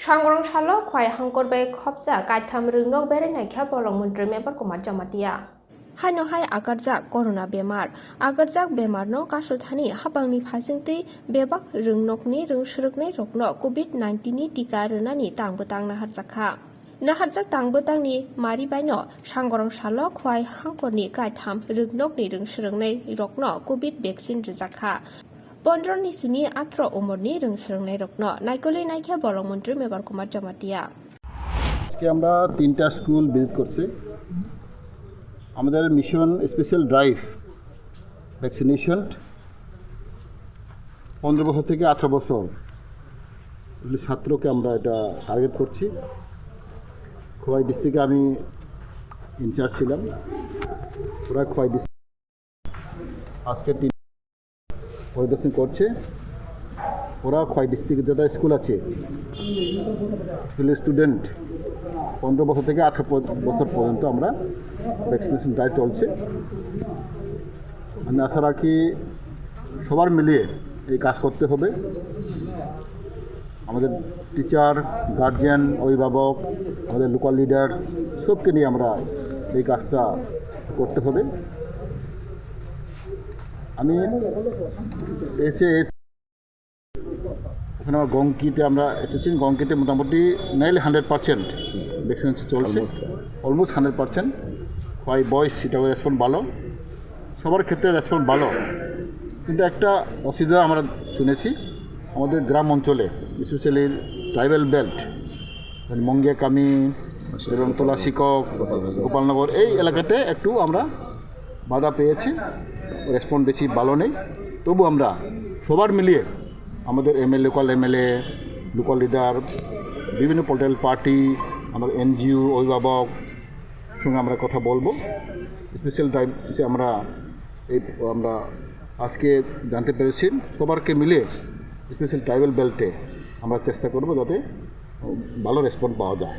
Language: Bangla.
Shangrong Shalo, Kwai Hankorbe, Kopsa, Gaitam Rinok Berenai Kabolong Mundre Member Komajamatia. Hano Hai Agarjak, Corona Bemar, Agarjak Bemar no Kashutani, Habangni Pasingti, Bebak, Ringnokni, Ringshurukni, Rokno, COVID-19 Tika Runani, Tangbutang Naharzaka. Naharzak Tangbutangni, Mari Baino, Shangrong Shalo, Kwai Hankorni, Gaitam, Ringnokni, Ringshurukni, Rokno, COVID vaccine Rizaka. Pondron ni sini atro umurni rungsrungnai rokno naikoli naikhe bolong mন্ত্রী Mebar Kumar Jamatia আজকে আমরা তিনটা স্কুল ভিজিট করছি আমাদের মিশন স্পেশাল ড্রাইভ ভ্যাকসিনেশন 15 বছর থেকে 18 বছর ছাত্রকে আমরা এটা টার্গেট করছি খোয়াই ডিস্ট্রিক্টে আমি ইনচার্জ ছিলাম পুরো খোয়াই ডিস্ট্রিক্ট আজকে পরিদর্শন করছে ওরা খোয়াই ডিস্ট্রিক্টে যেটা স্কুল আছে স্টুডেন্ট 15 বছর থেকে 18 বছর পর্যন্ত আমরা ভ্যাকসিনেশন ড্রাইভ চলছে আমি আশা রাখি সবার মিলিয়ে এই কাজ করতে হবে আমাদের টিচার গার্জিয়ান অভিভাবক আমাদের লোকাল লিডার সবকে নিয়ে আমরা এই কাজটা করতে হবে আমি ওখানে আমার গংকিতে আমরা এসেছি গংকিতে মোটামুটি নাইলে 100% ভ্যাকসিনেশন চলছে অলমোস্ট 100% হয় বয়স সেটাও রেসপন্স ভালো সবার ক্ষেত্রে রেসপন্স ভালো কিন্তু একটা অসুবিধা আমরা শুনেছি আমাদের গ্রাম অঞ্চলে স্পেশালি ট্রাইবাল বেল্ট মঙ্গিয়া কামি এবং তোলা শিকক গোপালনগর এই এলাকাতে একটু আমরা বাধা পেয়েছি রেসপন্স বেশি ভালো নেই তবু আমরা সবার মিলিয়ে আমাদের লোকাল এমএলএ লোকাল লিডার বিভিন্ন পলিটিক্যাল পার্টি আমার এনজিও অভিভাবক সঙ্গে আমরা কথা বলবো স্পেশাল ড্রাইভ আমরা আজকে জানতে পেরেছি সবারকে মিলে স্পেশাল ট্রাইবাল বেল্টে আমরা চেষ্টা করব যাতে ভালো রেসপন্স পাওয়া যায়